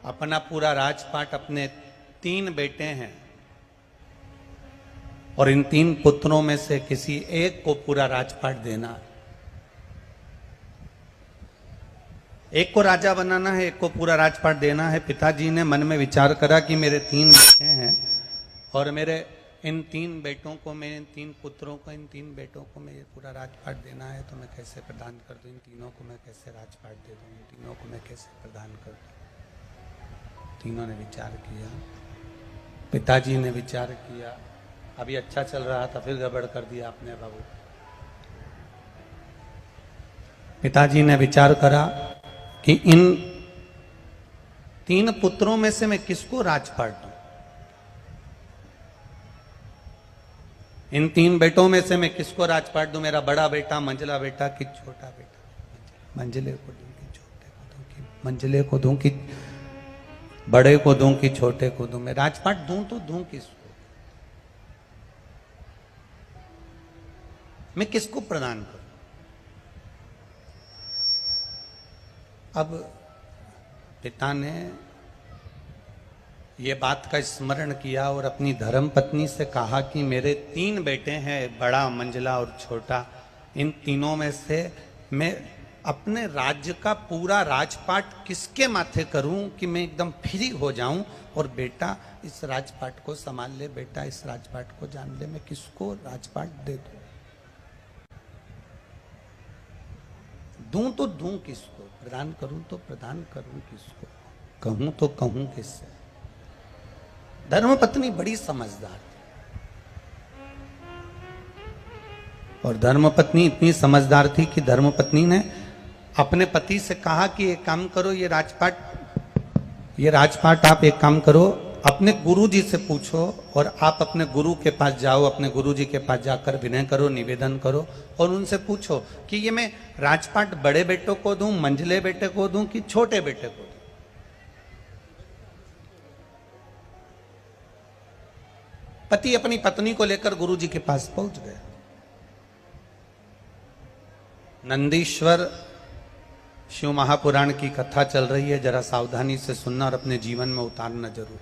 अपना पूरा राजपाट, अपने 3 बेटे हैं और इन 3 पुत्रों में से किसी एक को पूरा राजपाट देना है। एक को राजा बनाना है, एक को पूरा राजपाट देना है। पिताजी ने मन में विचार करा कि मेरे 3 बेटे हैं और मेरे इन 3 बेटों को, मैं इन 3 पुत्रों को, इन 3 बेटों को मैं ये पूरा राजपाट देना है, तो मैं कैसे प्रदान कर दूं? इन तीनों को मैं कैसे राजपाट दे दूं? इन तीनों को मैं कैसे प्रदान कर दूं? तीनों ने विचार किया। पिताजी ने विचार किया। अभी अच्छा चल रहा था, फिर गड़बड़ कर दिया आपने बाबू। पिताजी ने विचार करा कि इन 3 पुत्रों में से मैं किसको राजपाट दूं? इन 3 बेटों में से मैं किसको राजपाट दूं? मेरा बड़ा बेटा, मंझला बेटा कि छोटा बेटा? मंझले को दूं कि छोटे को दूं? कि मंझले को दूं कि बड़े को दूं कि छोटे को दूं? मैं राजपाट दूं तो दूं किसको? मैं किसको प्रदान करूं? अब पिता ने ये बात का स्मरण किया और अपनी धर्मपत्नी से कहा कि मेरे 3 बेटे हैं, बड़ा, मंझला और छोटा। इन तीनों में से मैं अपने राज्य का पूरा राजपाट किसके माथे करूं कि मैं एकदम फ्री हो जाऊं और बेटा इस राजपाट को संभाल ले, बेटा इस राजपाट को जान ले। मैं किसको राजपाट दे दूं तो दूं किसको? प्रदान करूं तो प्रदान करूं किसको? कहूं तो कहूं किससे? धर्मपत्नी बड़ी समझदार थी और धर्मपत्नी इतनी समझदार थी कि धर्मपत्नी ने अपने पति से कहा कि एक काम करो, ये राजपाट आप एक काम करो, अपने गुरुजी से पूछो और आप अपने गुरु के पास जाओ, अपने गुरुजी के पास जाकर विनय करो, निवेदन करो और उनसे पूछो कि ये मैं राजपाट बड़े बेटों को दूं, मंझले बेटे को दूं कि छोटे बेटे को दूं? पति अपनी पत्नी को लेकर गुरुजी के पास पहुंच गया। नंदीश्वर शिव महापुराण की कथा चल रही है, जरा सावधानी से सुनना और अपने जीवन में उतारना जरूर।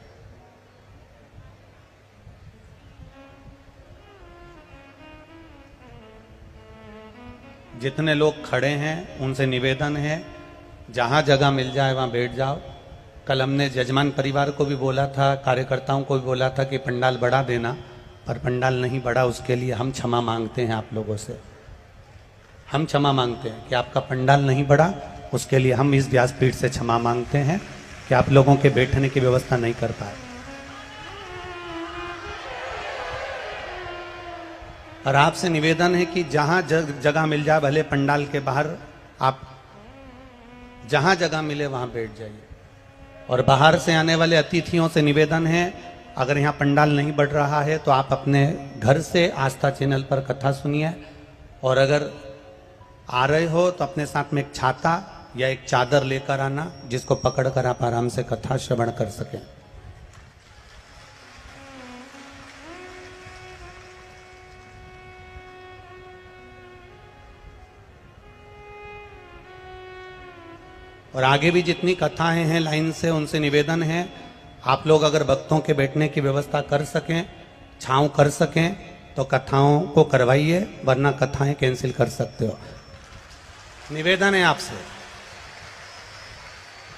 जितने लोग खड़े हैं उनसे निवेदन है, जहां जगह मिल जाए वहां बैठ जाओ। कल हमने जजमान परिवार को भी बोला था, कार्यकर्ताओं को भी बोला था कि पंडाल बढ़ा देना, पर पंडाल नहीं बढ़ा। उसके लिए हम क्षमा मांगते हैं आप लोगों से। हम क्षमा मांगते हैं कि आपका पंडाल नहीं बढ़ा, उसके लिए हम इस व्यासपीठ से क्षमा मांगते हैं कि आप लोगों के बैठने की व्यवस्था नहीं कर पाए। और आपसे निवेदन है कि जहां जगह मिल जाए, भले पंडाल के बाहर, आप जहां जगह मिले वहां बैठ जाइए। और बाहर से आने वाले अतिथियों से निवेदन है, अगर यहाँ पंडाल नहीं बढ़ रहा है तो आप अपने घर से आस्था चैनल पर कथा सुनिए, और अगर आ रहे हो तो अपने साथ में एक छाता या एक चादर लेकर आना, जिसको पकड़कर आप आराम से कथा श्रवण कर सकें। और आगे भी जितनी कथाएं हैं लाइन से, उनसे निवेदन है आप लोग अगर भक्तों के बैठने की व्यवस्था कर सकें, छांव कर सकें तो कथाओं को करवाइए, वरना कथाएं कैंसिल कर सकते हो। निवेदन है आपसे।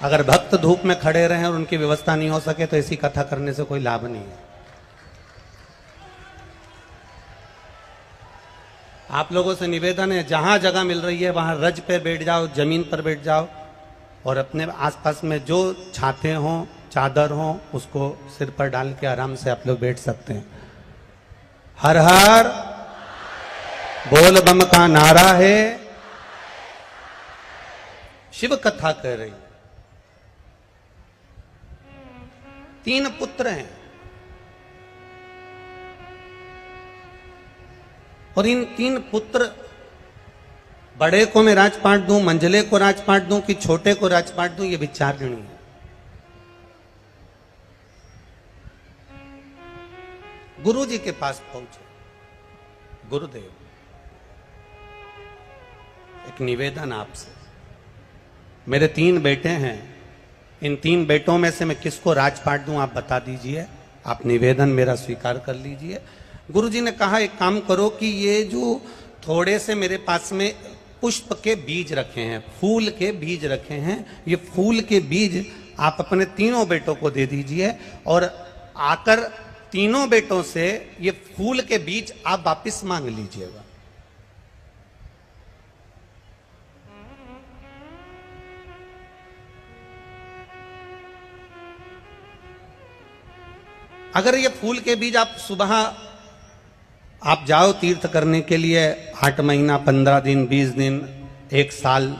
अगर भक्त धूप में खड़े रहें और उनकी व्यवस्था नहीं हो सके तो ऐसी कथा करने से कोई लाभ नहीं है। आप लोगों से निवेदन है, जहां जगह मिल रही है वहां रज पे बैठ जाओ, जमीन पर बैठ जाओ, और अपने आसपास में जो छाते हों, चादर हों, उसको सिर पर डाल के आराम से आप लोग बैठ सकते हैं। हर हर बोल बम का नारा है। शिव कथा कह रही। 3 पुत्र हैं और इन 3 पुत्र, बड़े को मैं राजपाट दूं, मंझले को राजपाट दूं कि छोटे को राजपाट दूं, ये विचारणी है। गुरु जी के पास पहुंचे। गुरुदेव, एक निवेदन आपसे, मेरे 3 बेटे हैं, इन 3 बेटों में से मैं किसको राजपाट दूं, आप बता दीजिए। आप निवेदन मेरा स्वीकार कर लीजिए। गुरुजी ने कहा एक काम करो कि ये जो थोड़े से मेरे पास में पुष्प के बीज रखे हैं, फूल के बीज रखे हैं, ये फूल के बीज आप अपने 3 बेटों को दे दीजिए और आकर 3 बेटों से ये फूल के बीज आप वापिस मांग लीजिएगा। अगर ये फूल के बीज आप सुबह आप जाओ तीर्थ करने के लिए, 8 महीना, 15 दिन, 20 दिन, 1 साल,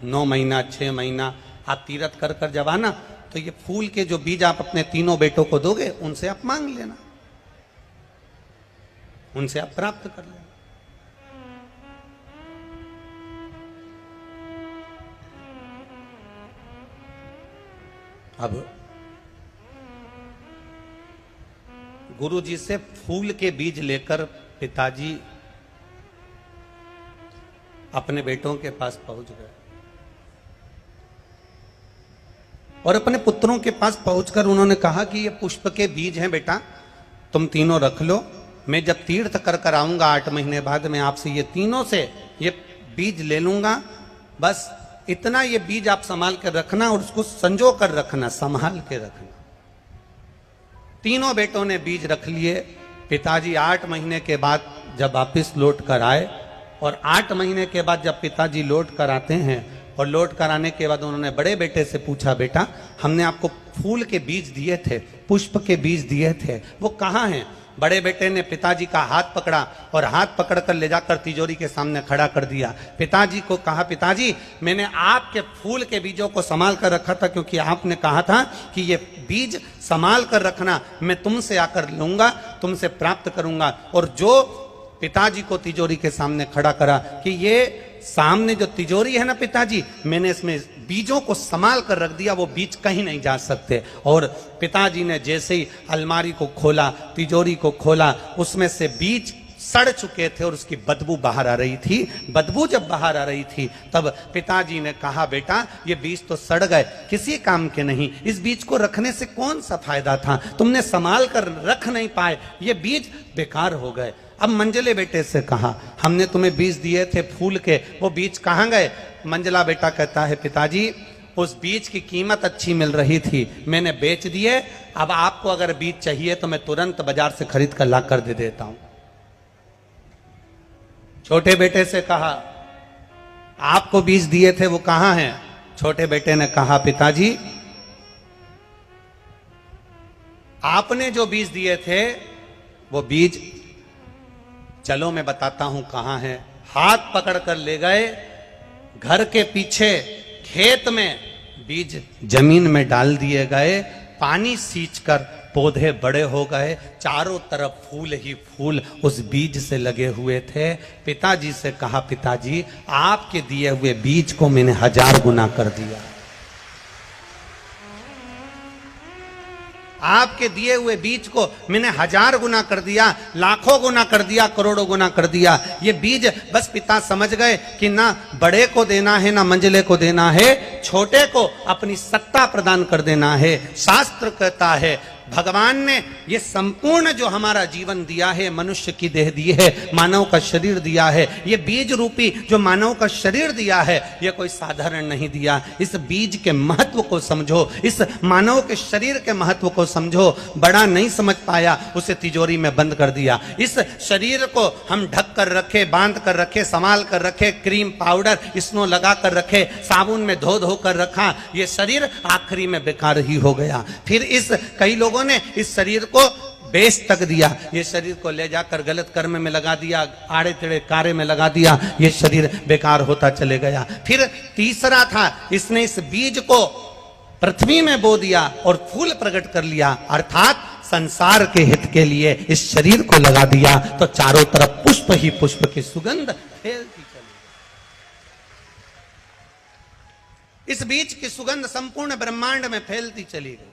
9 महीना, 6 महीना आप तीर्थ कर कर जब आना, तो ये फूल के जो बीज आप अपने 3 बेटों को दोगे, उनसे आप मांग लेना, उनसे आप प्राप्त कर लेना। अब गुरु जी से फूल के बीज लेकर पिताजी अपने बेटों के पास पहुंच गए और अपने पुत्रों के पास पहुंचकर उन्होंने कहा कि ये पुष्प के बीज हैं बेटा, तुम तीनों रख लो। मैं जब तीर्थ कर कर आऊंगा 8 महीने बाद, मैं आपसे ये तीनों से ये बीज ले लूंगा। बस इतना ये बीज आप संभाल कर रखना और उसको संजो कर रखना, संभाल के रखना। 3 बेटों ने बीज रख लिए। पिताजी 8 महीने के बाद जब वापिस लौट कर आए और 8 महीने के बाद जब पिताजी लौट कर आते हैं और लौट कर आने के बाद उन्होंने बड़े बेटे से पूछा, बेटा हमने आपको फूल के बीज दिए थे, पुष्प के बीज दिए थे, वो कहाँ हैं? बड़े बेटे ने पिताजी का हाथ पकड़ा और हाथ पकड़कर ले जाकर तिजोरी के सामने खड़ा कर दिया। पिताजी को कहा, पिताजी मैंने आपके फूल के बीजों को संभाल कर रखा था, क्योंकि आपने कहा था कि ये बीज संभाल कर रखना, मैं तुमसे आकर लूंगा, तुमसे प्राप्त करूंगा। और जो पिताजी को तिजोरी के सामने खड़ा करा कि ये सामने जो तिजोरी है ना पिताजी, मैंने इसमें बीजों को संभाल कर रख दिया, वो बीज कहीं नहीं जा सकते। और पिताजी ने जैसे ही अलमारी को खोला, तिजोरी को खोला, उसमें से बीज सड़ चुके थे और उसकी बदबू बाहर आ रही थी। बदबू जब बाहर आ रही थी तब पिताजी ने कहा, बेटा ये बीज तो सड़ गए, किसी काम के नहीं, इस बीज को रखने से कौन सा फायदा था, तुमने संभाल कर रख नहीं पाए, ये बीज बेकार हो गए। अब मंजले बेटे से कहा, हमने तुम्हें बीज दिए थे फूल के, वो बीज कहाँ गए? मंजला बेटा कहता है, पिताजी उस बीज की कीमत अच्छी मिल रही थी, मैंने बेच दिए। अब आपको अगर बीज चाहिए तो मैं तुरंत बाजार से खरीद कर ला कर दे देता हूं। छोटे बेटे से कहा, आपको बीज दिए थे वो कहां हैं? छोटे बेटे ने कहा, पिताजी आपने जो बीज दिए थे वो बीज, चलो मैं बताता हूं कहां है। हाथ पकड़ कर ले गए, घर के पीछे खेत में बीज जमीन में डाल दिए गए, पानी सींचकर पौधे बड़े हो गए, चारों तरफ फूल ही फूल उस बीज से लगे हुए थे। पिताजी से कहा, पिताजी आपके दिए हुए बीज को मैंने 1000 गुना कर दिया, आपके दिए हुए बीज को मैंने 1000 गुना कर दिया, लाखों गुना कर दिया, करोड़ों गुना कर दिया। ये बीज बस पिता समझ गए कि ना बड़े को देना है ना मंझले को देना है, छोटे को अपनी सत्ता प्रदान कर देना है। शास्त्र कहता है भगवान ने ये संपूर्ण जो हमारा जीवन दिया है, मनुष्य की देह दी है, मानव का शरीर दिया है, ये बीज रूपी जो मानव का शरीर दिया है, ये कोई साधारण नहीं दिया। इस बीज के महत्व को समझो, इस मानव के शरीर के महत्व को समझो। बड़ा नहीं समझ पाया, उसे तिजोरी में बंद कर दिया। इस शरीर को हम ढक कर रखे, बांध कर रखे, संभाल कर रखे, क्रीम पाउडर स्नो लगा कर रखे, साबुन में धो धो कर रखा, ये शरीर आखिरी में बेकार ही हो गया। फिर इस कई लोगों ने इस शरीर को बेच तक दिया, ये शरीर को ले जाकर गलत कर्म में लगा दिया, आड़े टेढ़े कार्य में लगा दिया, ये शरीर बेकार होता चले गया। फिर तीसरा था, इसने इस बीज को पृथ्वी में बो दिया और फूल प्रकट कर लिया, अर्थात संसार के हित के लिए इस शरीर को लगा दिया, तो चारों तरफ पुष्प ही पुष्प की सुगंध फैलती चली। इस बीज की सुगंध संपूर्ण ब्रह्मांड में फैलती चली गई।